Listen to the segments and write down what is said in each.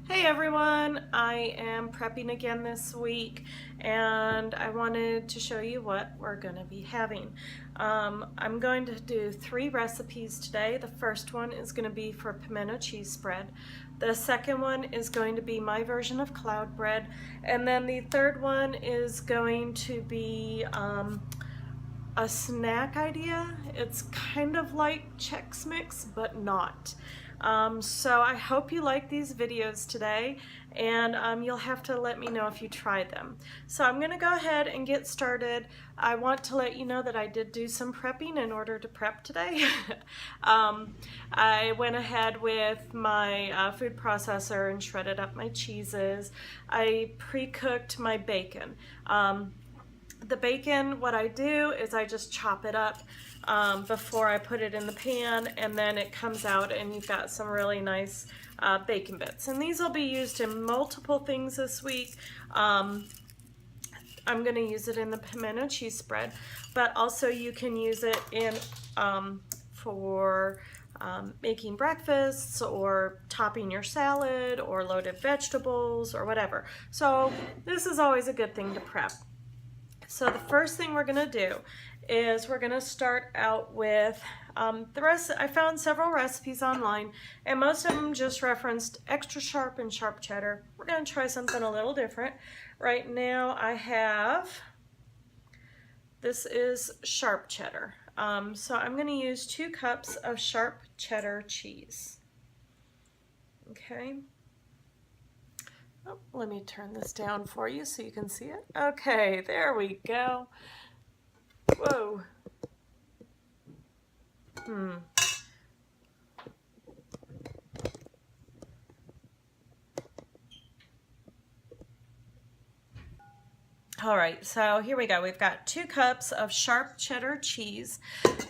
Hey everyone, I am prepping again this week and I wanted to show you what we're going to be having. I'm going to do 3 recipes today. The first one is going to be for pimento cheese spread. The second one is going to be my version of cloud bread. And then the third one is going to be a snack idea. It's kind of like Chex Mix, but not. So I hope you like these videos today, and you'll have to let me know if you tried them. So I'm going to go ahead and get started. I want to let you know that I did do some prepping in order to prep today. I went ahead with my food processor and shredded up my cheeses. I pre-cooked my bacon. The bacon, what I do is I just chop it up before I put it in the pan, and then it comes out and you've got some really nice bacon bits. And these will be used in multiple things this week. I'm going to use it in the pimento cheese spread, but also you can use it in for making breakfasts or topping your salad or loaded vegetables or whatever. So this is always a good thing to prep. So the first thing we're going to do is we're going to start out with I found several recipes online, and most of them just referenced extra sharp and sharp cheddar. We're going to try something a little different. Right now this is sharp cheddar. So I'm going to use 2 cups of sharp cheddar cheese. Okay. Oh, let me turn this down for you so you can see it. Okay, there we go. Whoa. All right, so here we go. We've got 2 cups of sharp cheddar cheese,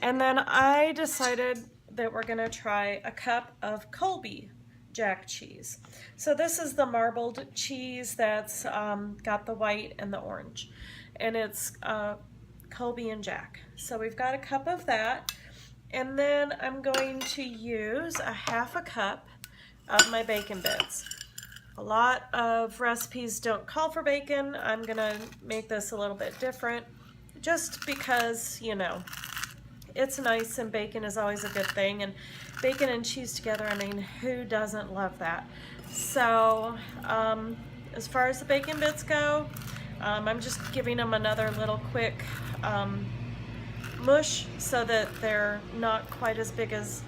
and then I decided that we're gonna try a cup of Colby Jack cheese. So this is the marbled cheese that's got the white and the orange, and it's Colby and Jack. So we've got a cup of that, and then I'm going to use a 1/2 cup of my bacon bits. A lot of recipes don't call for bacon. I'm gonna make this a little bit different just because, you know, it's nice and bacon is always a good thing, and bacon and cheese together, I mean, who doesn't love that? So as far as the bacon bits go, I'm just giving them another little quick mush so that they're not quite as big as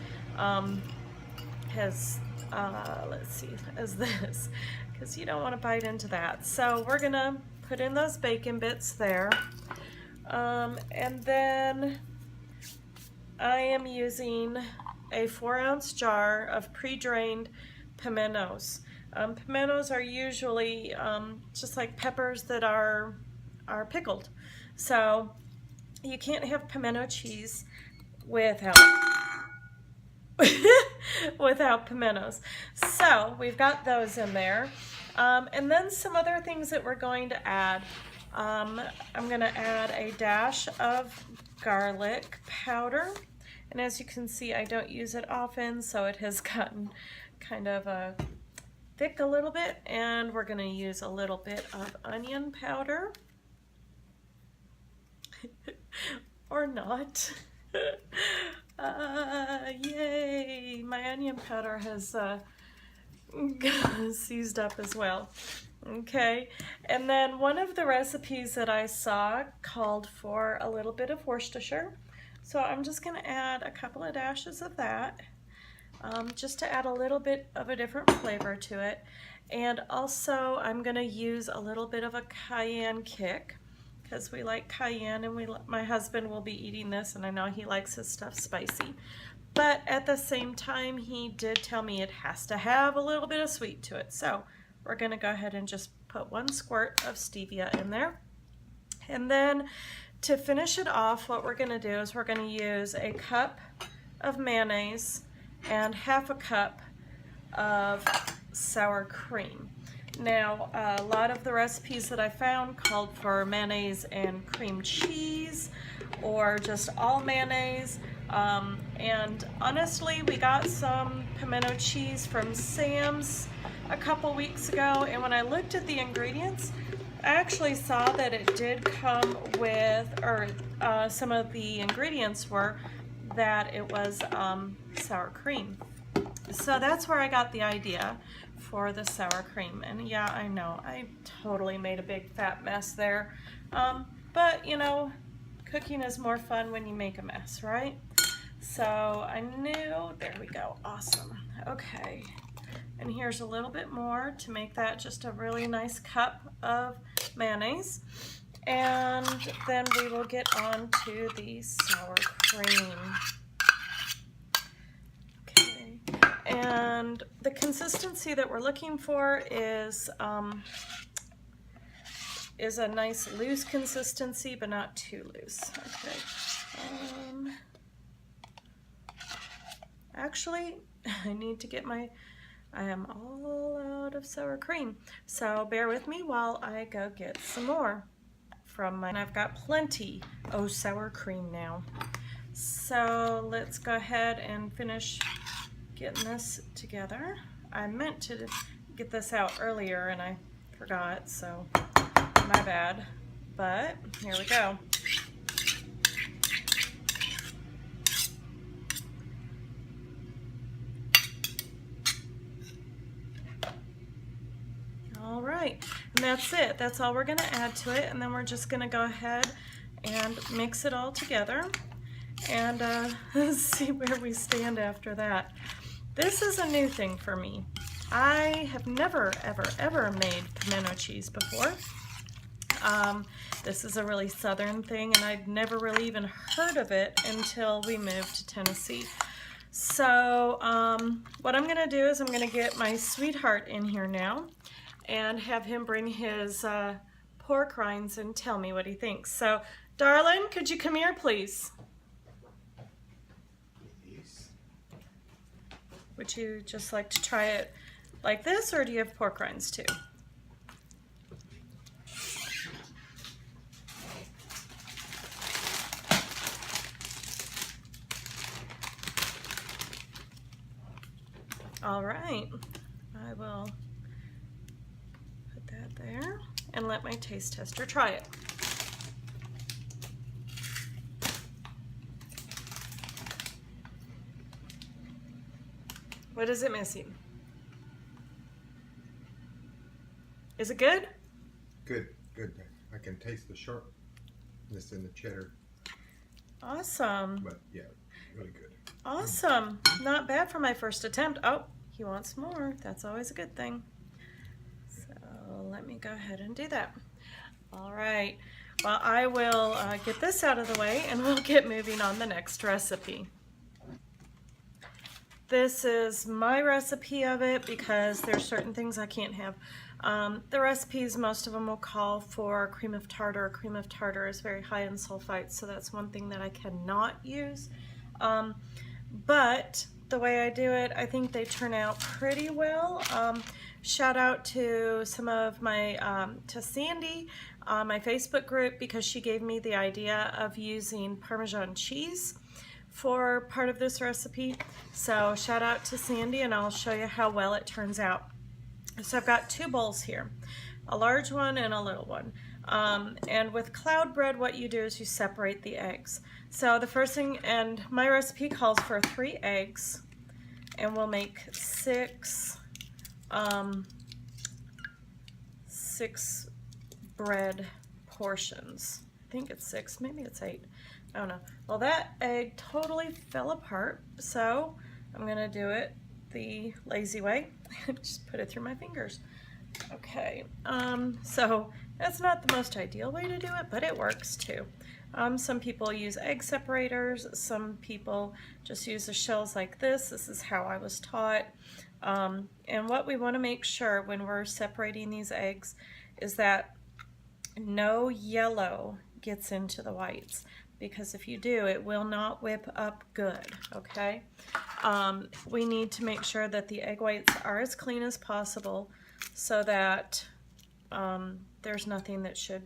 this, because you don't want to bite into that. So we're gonna put in those bacon bits there, and then I am using a 4-ounce jar of pre-drained pimentos. Pimentos are usually just like peppers that are pickled. So you can't have pimento cheese without without pimentos. So we've got those in there. And then some other things that we're going to add. I'm going to add a dash of garlic powder. And as you can see, I don't use it often, so it has gotten kind of thick a little bit. And we're going to use a little bit of onion powder. Or not. Yay! My onion powder has seized up as well. Okay, and then one of the recipes that I saw called for a little bit of Worcestershire. So I'm just going to add a couple of dashes of that, just to add a little bit of a different flavor to it. And also I'm going to use a little bit of a cayenne kick, because we like cayenne, and my husband will be eating this, and I know he likes his stuff spicy. But at the same time, he did tell me it has to have a little bit of sweet to it. So we're going to go ahead and just put 1 squirt of stevia in there. And then to finish it off, what we're going to do is we're going to use a cup of mayonnaise and 1/2 cup of sour cream. Now, a lot of the recipes that I found called for mayonnaise and cream cheese, or just all mayonnaise. And honestly, we got some pimento cheese from Sam's a couple weeks ago, and when I looked at the ingredients, I actually saw that it did come with, or some of the ingredients were that it was sour cream. So that's where I got the idea for the sour cream. And yeah, I know, I totally made a big fat mess there. But you know, cooking is more fun when you make a mess, right? So I knew, there we go, awesome. Okay, and here's a little bit more to make that just a really nice cup of mayonnaise. And then we will get on to the sour cream. Okay, and the consistency that we're looking for is a nice loose consistency, but not too loose. Okay. Actually, I need to get I am all out of sour cream. So bear with me while I go get some more from and I've got plenty of sour cream now. So let's go ahead and finish getting this together. I meant to get this out earlier and I forgot, so my bad. But here we go. All right, and that's it. That's all we're gonna add to it, and then we're just gonna go ahead and mix it all together and see where we stand after that. This is a new thing for me. I have never, ever made pimento cheese before. This is a really southern thing, and I'd never really even heard of it until we moved to Tennessee. So what I'm gonna do is I'm gonna get my sweetheart in here now and have him bring his pork rinds and tell me what he thinks. So, darling, could you come here, please? Yes. Would you just like to try it like this, or do you have pork rinds too? All right, I will put that there and let my taste tester try it. What is it missing? Is it good? Good, good. I can taste the sharpness in the cheddar, Awesome. but yeah, really good. Awesome. Not bad for my first attempt. Oh, he wants more. That's always a good thing. So let me go ahead and do that. All right. Well, I will get this out of the way and we'll get moving on the next recipe. This is my recipe of it because there's certain things I can't have. The recipes, most of them will call for cream of tartar. Cream of tartar is very high in sulfites, so that's one thing that I cannot use. But the way I do it, I think they turn out pretty well. Shout out to some of my, to Sandy, my Facebook group, because she gave me the idea of using Parmesan cheese for part of this recipe. So shout out to Sandy, and I'll show you how well it turns out. So I've got two bowls here, a large one and a little one. And with cloud bread, what you do is you separate the eggs. So the first thing, and my recipe calls for 3 eggs, and we'll make 6 bread portions. I think it's 6, maybe it's 8. I don't know. Well, that egg totally fell apart, so I'm gonna do it the lazy way. Just put it through my fingers. Okay, so that's not the most ideal way to do it, but it works too. Some people use egg separators, some people just use the shells like this. This is how I was taught. And what we want to make sure when we're separating these eggs is that no yellow gets into the whites, because if you do, it will not whip up good, okay? We need to make sure that the egg whites are as clean as possible so that there's nothing that should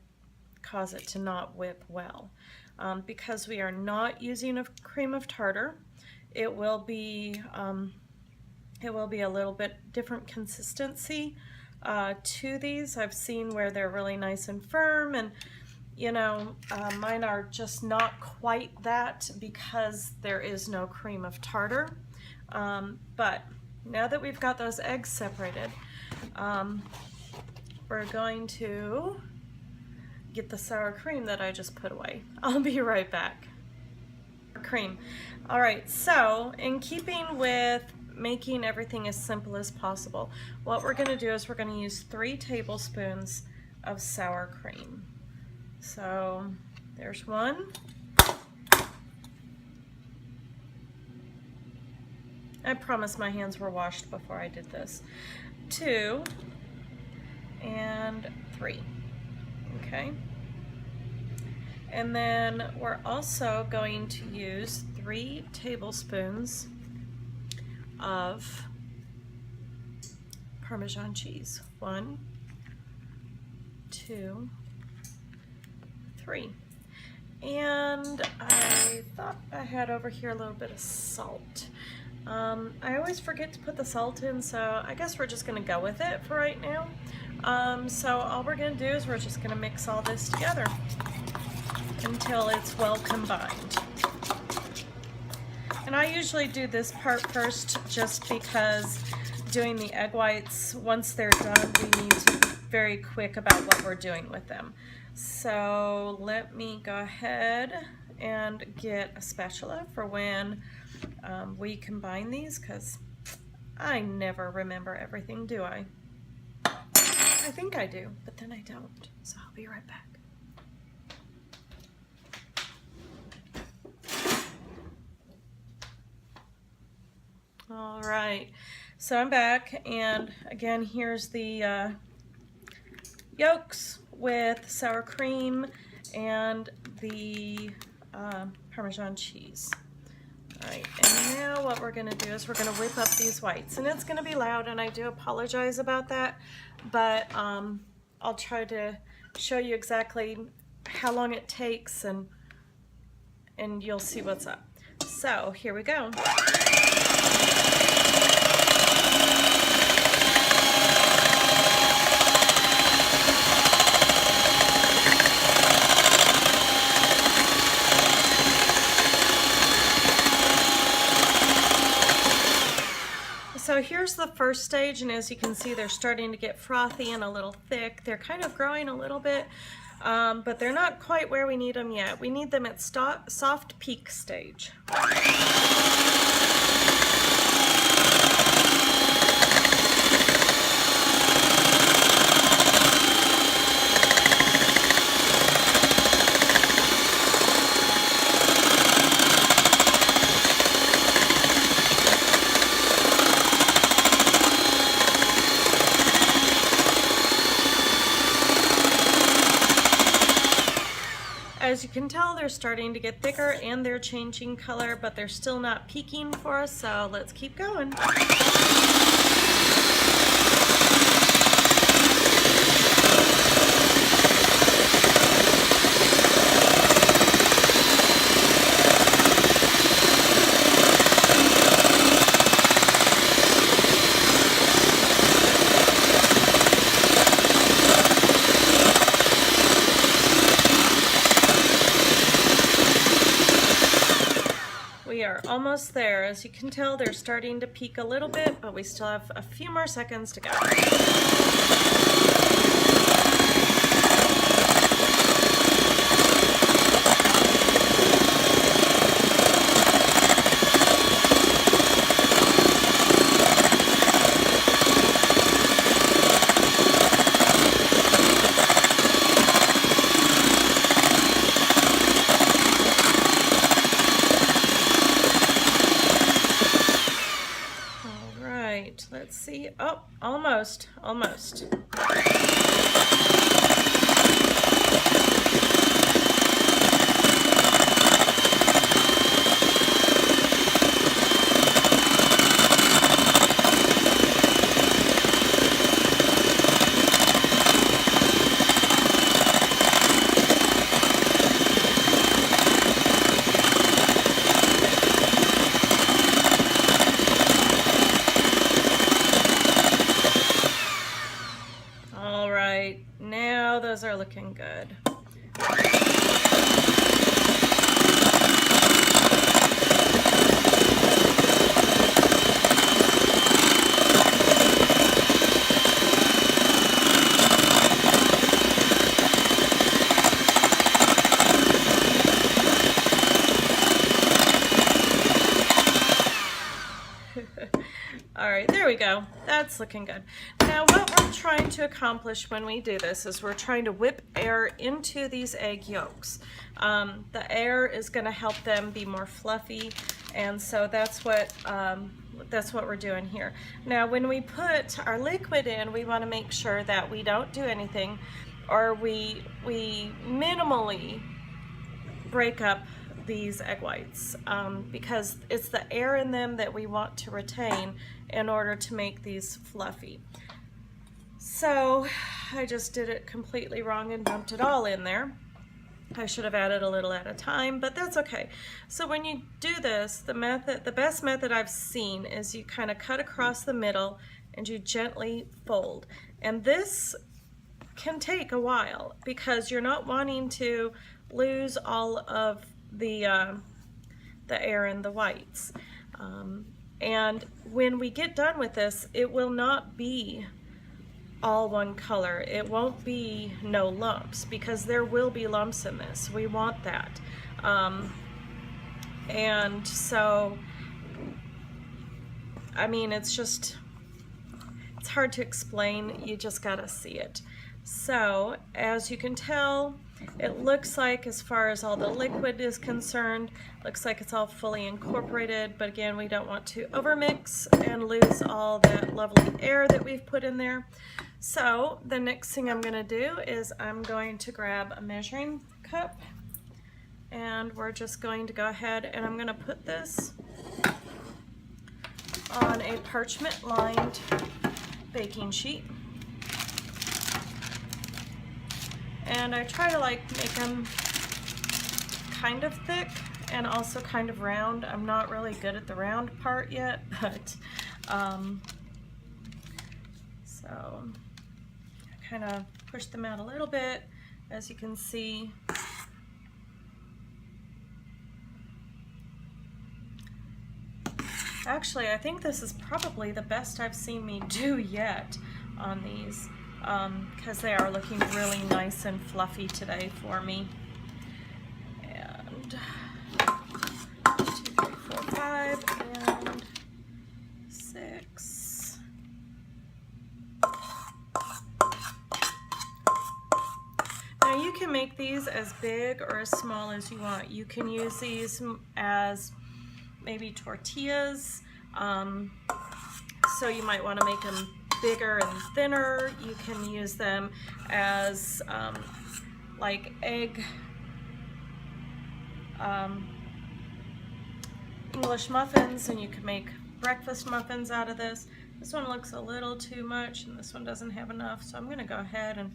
cause it to not whip well. because we are not using a cream of tartar. It will be a little bit different consistency to these. I've seen where they're really nice and firm, and you know, mine are just not quite that because there is no cream of tartar. But now that we've got those eggs separated, we're going to get the sour cream that I just put away. I'll be right back. Cream. All right, so in keeping with making everything as simple as possible, what we're going to do is we're going to use 3 tablespoons of sour cream. So there's 1. I promise my hands were washed before I did this. 2 and 3. Okay. And then we're also going to use 3 tablespoons of Parmesan cheese. 1, 2, 3. And I thought I had over here a little bit of salt. I always forget to put the salt in, so I guess we're just going to go with it for right now. So all we're going to do is we're just going to mix all this together until it's well combined. And I usually do this part first just because doing the egg whites, once they're done, we need to be very quick about what we're doing with them. So let me go ahead and get a spatula for when we combine these, because I never remember everything, do I? I think I do, but then I don't. So I'll be right back. All right, so I'm back, and again, here's the yolks with sour cream and the Parmesan cheese. All right, and now what we're gonna do is we're gonna whip up these whites, and it's gonna be loud, and I do apologize about that, but I'll try to show you exactly how long it takes, and you'll see what's up. So here we go. So here's the first stage, and as you can see, they're starting to get frothy and a little thick. They're kind of growing a little bit, but they're not quite where we need them yet. We need them at soft peak stage. As you can tell, they're starting to get thicker and they're changing color, but they're still not peaking for us, so let's keep going. We are almost there. As you can tell, they're starting to peak a little bit, but we still have a few more seconds to go. Let's see. Oh, almost. those are looking good. All right, there we go. That's looking good. Now what we're trying to accomplish when we do this is we're trying to whip air into these egg yolks. The air is going to help them be more fluffy, and so that's what we're doing here. Now when we put our liquid in, we want to make sure that we don't do anything, or we minimally break up these egg whites, because it's the air in them that we want to retain in order to make these fluffy. So I just did it completely wrong and dumped it all in there. I should have added a little at a time, but that's okay. So when you do this, the best method I've seen is you kind of cut across the middle and you gently fold. And this can take a while because you're not wanting to lose all of the air in the whites. And when we get done with this, it will not be all one color. It won't be no lumps, because there will be lumps in this. We want that. And so, I mean, it's hard to explain. You just gotta see it. So, as you can tell, it looks like, as far as all the liquid is concerned, looks like it's all fully incorporated, but again, we don't want to overmix and lose all that lovely air that we've put in there. So the next thing I'm going to do is I'm going to grab a measuring cup, and we're just going to go ahead and I'm going to put this on a parchment lined baking sheet. And I try to make them kind of thick and also kind of round. I'm not really good at the round part yet, but so I kind of push them out a little bit, as you can see. Actually, I think this is probably the best I've seen me do yet on these, because they are looking really nice and fluffy today for me. And 2, 3, 4, 5, and 6. Now you can make these as big or as small as you want. You can use these as maybe tortillas, so you might want to make them bigger and thinner. You can use them as like egg English muffins, and you can make breakfast muffins out of this. This one looks a little too much, and this one doesn't have enough, so I'm going to go ahead and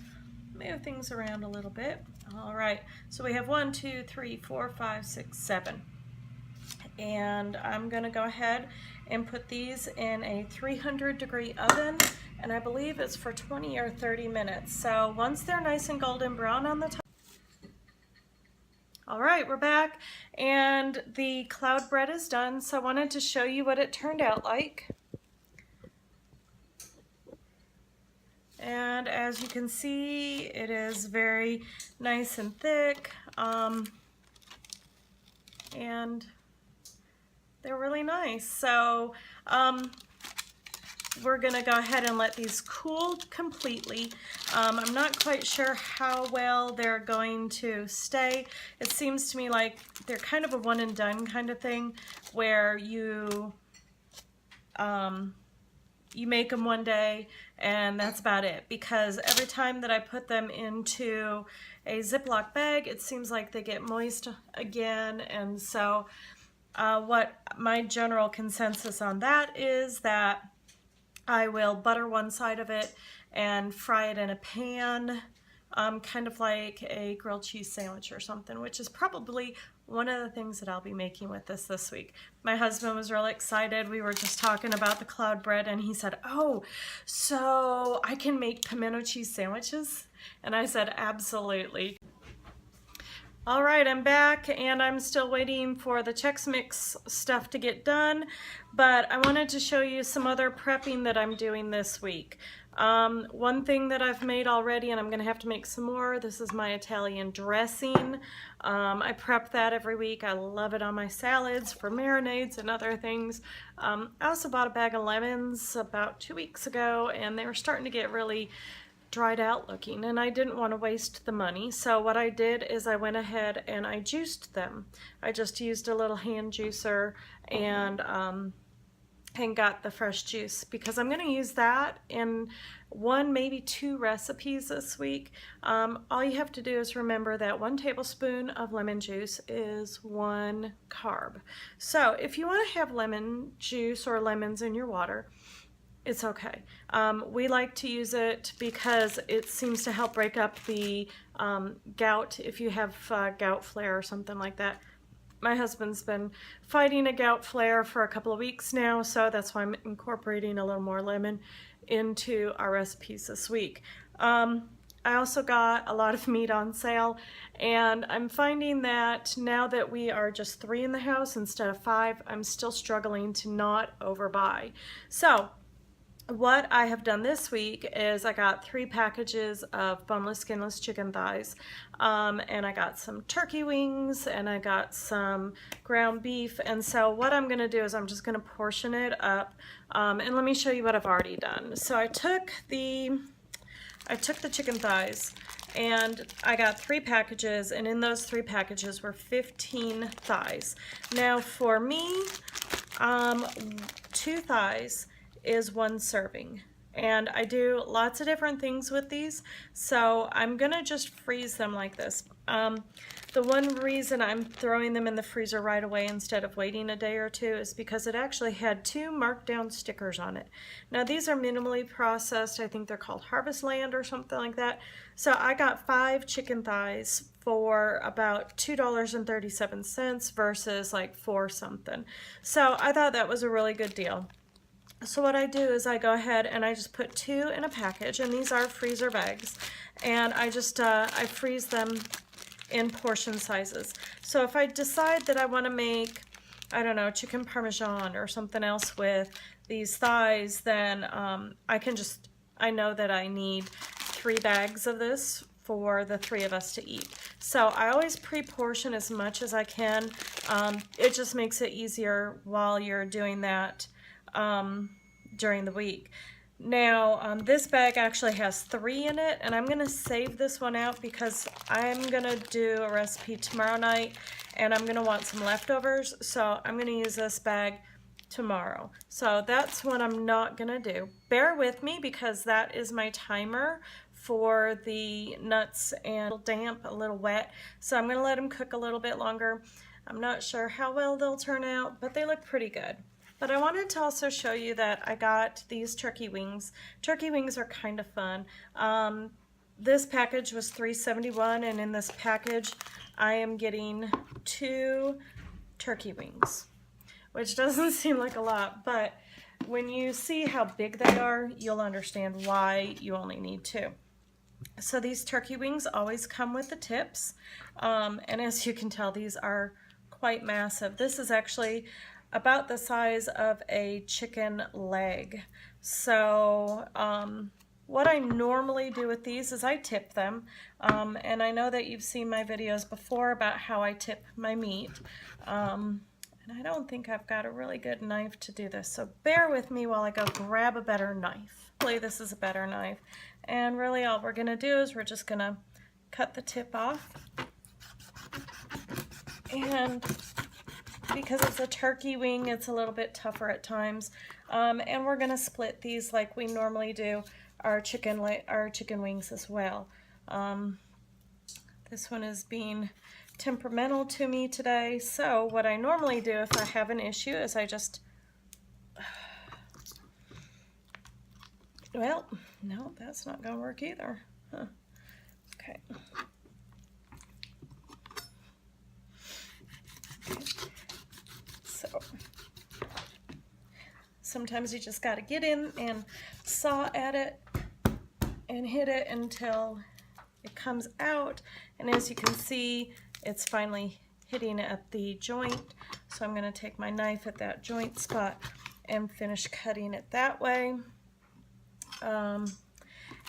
move things around a little bit. All right, so we have 1, 2, 3, 4, 5, 6, 7. And I'm going to go ahead and put these in a 300-degree oven, and I believe it's for 20 or 30 minutes. So once they're nice and golden brown on the top. All right, we're back, and the cloud bread is done, so I wanted to show you what it turned out like. And as you can see, it is very nice and thick, and they're really nice. So we're gonna go ahead and let these cool completely. I'm not quite sure how well they're going to stay. It seems to me like they're kind of a one and done kind of thing, where you make them one day and that's about it, because every time that I put them into a Ziploc bag, it seems like they get moist again. And so what my general consensus on that is that I will butter one side of it and fry it in a pan, kind of like a grilled cheese sandwich or something, which is probably one of the things that I'll be making with this week. My husband was really excited. We were just talking about the cloud bread and he said, oh, so I can make pimento cheese sandwiches? And I said, absolutely. All right, I'm back and I'm still waiting for the Chex Mix stuff to get done, but I wanted to show you some other prepping that I'm doing this week. One thing that I've made already, and I'm gonna have to make some more, this is my Italian dressing. I prep that every week. I love it on my salads for marinades and other things. I also bought a bag of lemons about 2 weeks ago and they were starting to get really dried out looking and I didn't want to waste the money, so what I did is I went ahead and I juiced them. I just used a little hand juicer and got the fresh juice because I'm going to use that in 1, maybe 2 recipes this week. All you have to do is remember that 1 tablespoon of lemon juice is 1 carb. So if you want to have lemon juice or lemons in your water, it's okay. We like to use it because it seems to help break up the gout if you have gout flare or something like that. My husband's been fighting a gout flare for a couple of weeks now, so that's why I'm incorporating a little more lemon into our recipes this week. I also got a lot of meat on sale, and I'm finding that now that we are just 3 in the house instead of 5, I'm still struggling to not overbuy. So what I have done this week is I got 3 packages of boneless, skinless chicken thighs, and I got some turkey wings, and I got some ground beef. And so what I'm going to do is I'm just going to portion it up, and let me show you what I've already done. So I took the chicken thighs, and I got 3 packages, and in those 3 packages were 15 thighs. Now for me, 2 thighs is 1 serving, and I do lots of different things with these, so I'm gonna just freeze them like this. The one reason I'm throwing them in the freezer right away instead of waiting a day or 2 is because it actually had 2 marked down stickers on it. Now these are minimally processed. I think they're called Harvest Land or something like that. So I got 5 chicken thighs for about $2.37 versus like 4 something. So I thought that was a really good deal. So what I do is I go ahead and I just put 2 in a package, and these are freezer bags, and I just I freeze them in portion sizes. So if I decide that I want to make, I don't know, chicken parmesan or something else with these thighs, then I know that I need 3 bags of this for the 3 of us to eat. So I always pre-portion as much as I can. It just makes it easier while you're doing that during the week. Now this bag actually has 3 in it, and I'm gonna save this one out because I'm gonna do a recipe tomorrow night and I'm gonna want some leftovers, so I'm gonna use this bag tomorrow. So that's what I'm not gonna do. Bear with me because that is my timer for the nuts, and a little damp, a little wet, so I'm gonna let them cook a little bit longer. I'm not sure how well they'll turn out, but they look pretty good. But I wanted to also show you that I got these turkey wings. Turkey wings are kind of fun. This package was $3.71, and in this package I am getting 2 turkey wings, which doesn't seem like a lot, but when you see how big they are, you'll understand why you only need 2. So these turkey wings always come with the tips, and as you can tell, these are quite massive. This is actually about the size of a chicken leg. So what I normally do with these is I tip them, and I know that you've seen my videos before about how I tip my meat, and I don't think I've got a really good knife to do this, so bear with me while I go grab a better knife. Hopefully this is a better knife, and really all we're gonna do is we're just gonna cut the tip off, and because it's a turkey wing, it's a little bit tougher at times, and we're gonna split these like we normally do our chicken wings as well. This one is being temperamental to me today, so what I normally do if I have an issue is I just, well, no, that's not gonna work either. Huh. Okay. sometimes you just got to get in and saw at it and hit it until it comes out. And as you can see, it's finally hitting at the joint. So I'm going to take my knife at that joint spot and finish cutting it that way.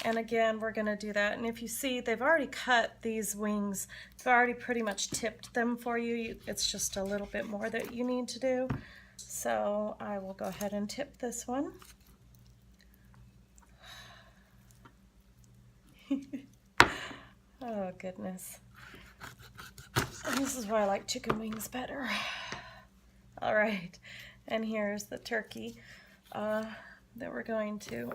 And again, we're going to do that. And if you see, they've already cut these wings. They've already pretty much tipped them for you. It's just a little bit more that you need to do. So I will go ahead and tip this one. Oh, goodness. And this is why I like chicken wings better. All right. And here's the turkey that we're going to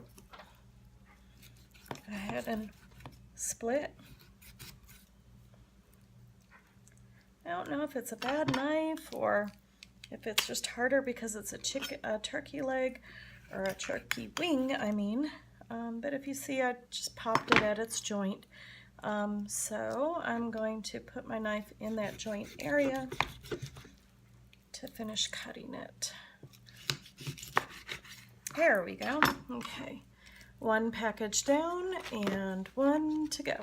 go ahead and split. I don't know if it's a bad knife or if it's just harder because it's a turkey leg or a turkey wing, I mean. But if you see, I just popped it at its joint. So I'm going to put my knife in that joint area to finish cutting it. There we go. Okay. One package down and one to go.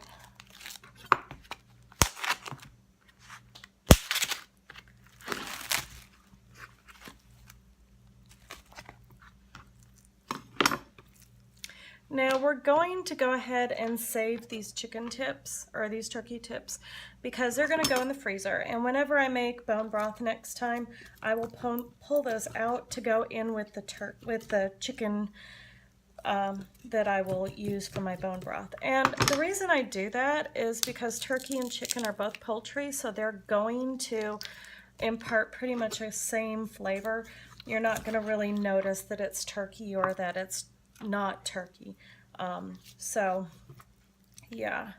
Now we're going to go ahead and save these chicken tips or these turkey tips because they're going to go in the freezer, and whenever I make bone broth next time, I will pull those out to go in with the chicken that I will use for my bone broth. And the reason I do that is because turkey and chicken are both poultry, so they're going to impart pretty much the same flavor. You're not going to really notice that it's turkey or that it's not turkey. So yeah,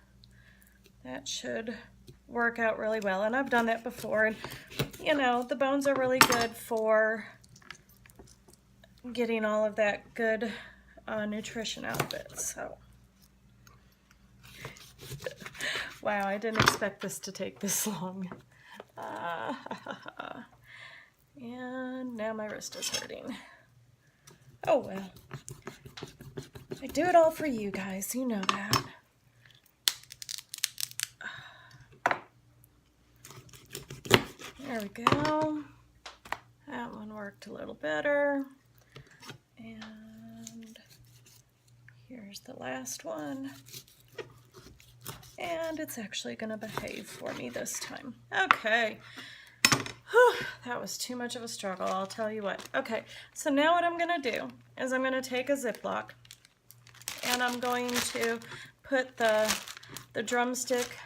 that should work out really well. And I've done that before, and you know, the bones are really good for getting all of that good nutrition out of it. So wow, I didn't expect this to take this long. And now my wrist is hurting. Oh well. I do it all for you guys, you know that. There we go. That one worked a little better. And here's the last one. And it's actually going to behave for me this time. Okay. Whew, that was too much of a struggle, I'll tell you what. Okay, so now what I'm going to do is I'm going to take a Ziploc and I'm going to put the drumstick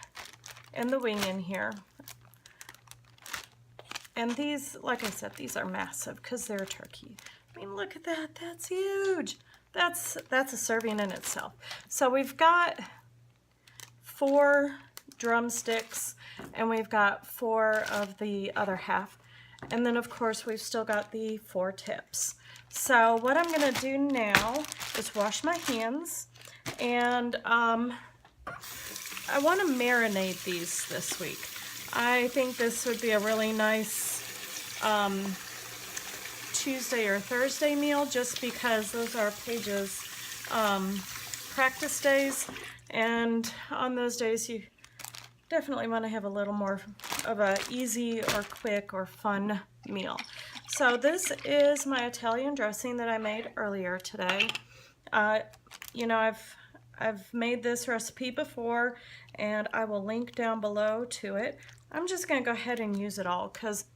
and the wing in here. And these, like I said, these are massive because they're turkey. I mean, look at that. That's huge. That's a serving in itself. So we've got 4 drumsticks and we've got 4 of the other half. And then, of course, we've still got the 4 tips. So what I'm going to do now is wash my hands, and I want to marinate these this week. I think this would be a really nice Tuesday or Thursday meal, just because those are Paige's practice days, and on those days you definitely want to have a little more of a easy or quick or fun meal. So this is my Italian dressing that I made earlier today. You know, I've made this recipe before, and I will link down below to it. I'm just going to go ahead and use it all because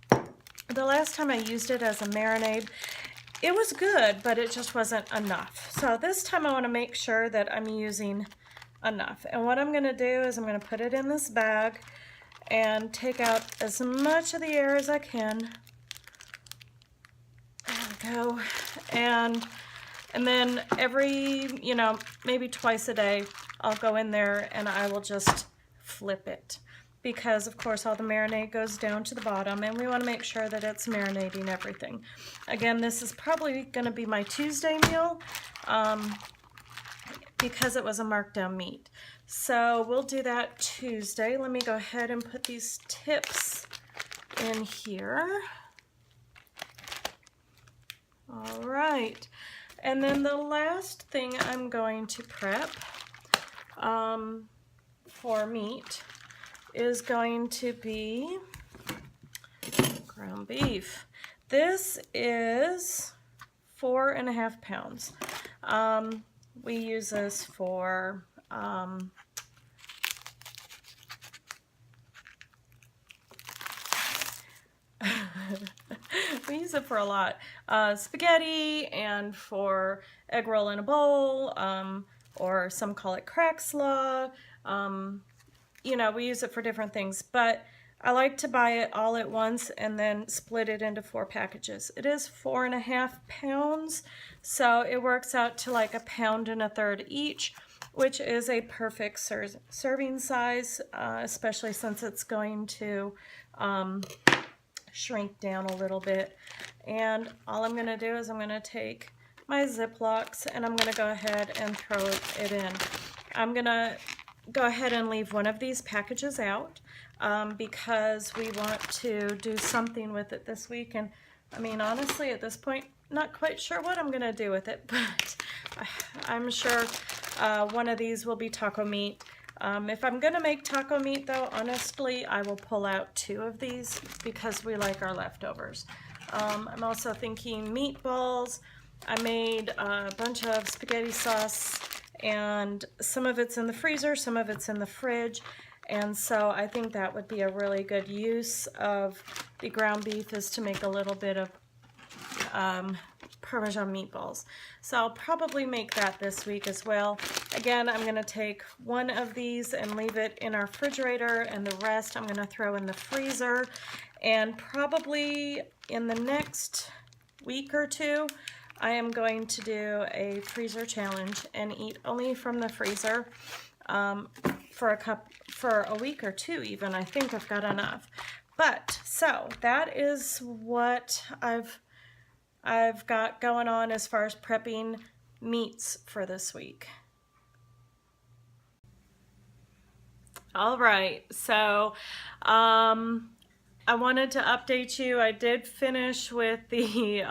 the last time I used it as a marinade, it was good, but it just wasn't enough. So this time I want to make sure that I'm using enough. And what I'm going to do is I'm going to put it in this bag and take out as much of the air as I can. There we go. And then every, you know, maybe twice a day, I'll go in there and I will just flip it. Because, of course, all the marinade goes down to the bottom, and we want to make sure that it's marinating everything. Again, this is probably going to be my Tuesday meal because it was a markdown meat. So we'll do that Tuesday. Let me go ahead and put these tips in here. All right. And then the last thing I'm going to prep for meat is going to be ground beef. This is 4.5 pounds. We use this for we use it for a lot. Spaghetti and for egg roll in a bowl, or some call it crack slaw. You know, we use it for different things, but I like to buy it all at once and then split it into 4 packages. It is 4.5 pounds, so it works out to like 1.33 pounds each, which is a perfect serving size, especially since it's going to shrink down a little bit. And all I'm going to do is I'm going to take my Ziplocs and I'm going to go ahead and throw it in. I'm going to go ahead and leave one of these packages out because we want to do something with it this week. And I mean, honestly, at this point, not quite sure what I'm going to do with it, but I'm sure one of these will be taco meat. If I'm going to make taco meat, though, honestly, I will pull out 2 of these because we like our leftovers. I'm also thinking meatballs. I made a bunch of spaghetti sauce, and some of it's in the freezer, some of it's in the fridge, and so I think that would be a really good use of the ground beef, is to make a little bit of Parmesan meatballs. So I'll probably make that this week as well. Again, I'm going to take one of these and leave it in our refrigerator, and the rest I'm going to throw in the freezer. And probably in the next week or 2, I am going to do a freezer challenge and eat only from the freezer for a week or 2 even. I think I've got enough. But so that is what I've got going on as far as prepping meats for this week. All right, so I wanted to update you. I did finish with the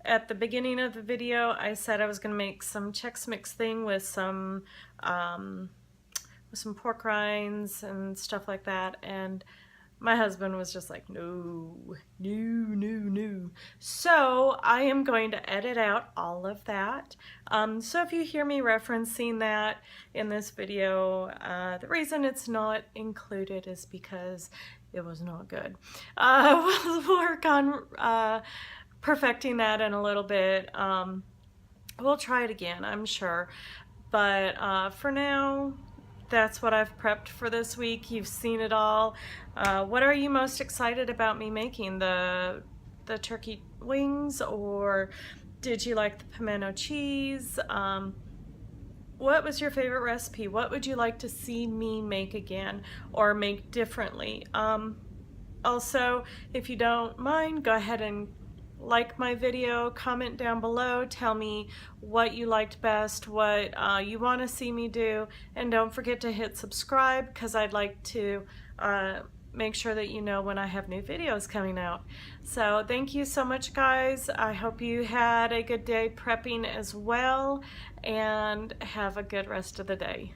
at the beginning of the video, I said I was going to make some Chex Mix thing with some pork rinds and stuff like that, and my husband was just like, no. So I am going to edit out all of that. So if you hear me referencing that in this video, the reason it's not included is because it was not good. We'll work on perfecting that in a little bit. We'll try it again, I'm sure. But for now, that's what I've prepped for this week. You've seen it all. What are you most excited about me making? The turkey wings, or did you like the pimento cheese? What was your favorite recipe? What would you like to see me make again or make differently? Also, if you don't mind, go ahead and like my video, comment down below, tell me what you liked best, what you want to see me do, and don't forget to hit subscribe because I'd like to make sure that you know when I have new videos coming out. So thank you so much, guys. I hope you had a good day prepping as well, and have a good rest of the day.